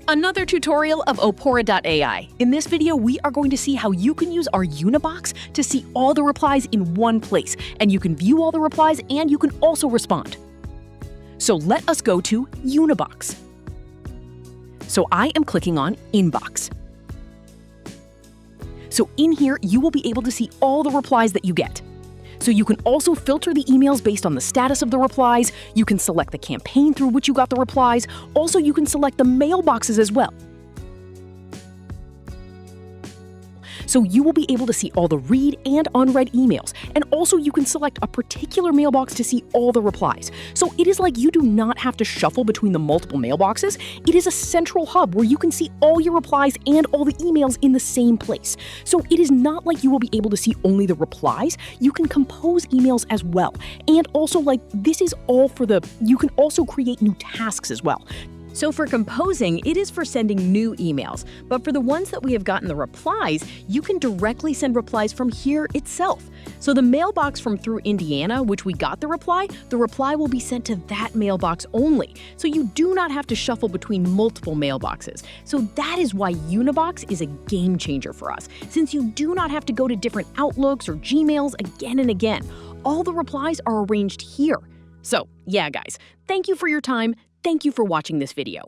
Another tutorial of Oppora.ai. In this video, we are going to see how you can use our Unibox to see all the replies in one place, and you can view all the replies and you can also respond. So let us go to Unibox. So I am clicking on Inbox. So in here, you will be able to see all the replies that you get. So you can also filter the emails based on the status of the replies, you can select the campaign through which you got the replies, also you can select the mailboxes as well. So you will be able to see all the read and unread emails, and also you can select a particular mailbox to see all the replies. So it is like you do not have to shuffle between the multiple mailboxes. It is a central hub where you can see all your replies and all the emails in the same place. So it is not like you will be able to see only the replies. You can compose emails as well. And also, like, this is all for you can also create new tasks as well. So for composing, it is for sending new emails, but for the ones that we have gotten the replies, you can directly send replies from here itself. So the mailbox from through Indiana, which we got the reply will be sent to that mailbox only. So you do not have to shuffle between multiple mailboxes. So that is why Unibox is a game changer for us, since you do not have to go to different Outlooks or Gmails again and again. All the replies are arranged here. So yeah, guys, thank you for your time. Thank you for watching this video.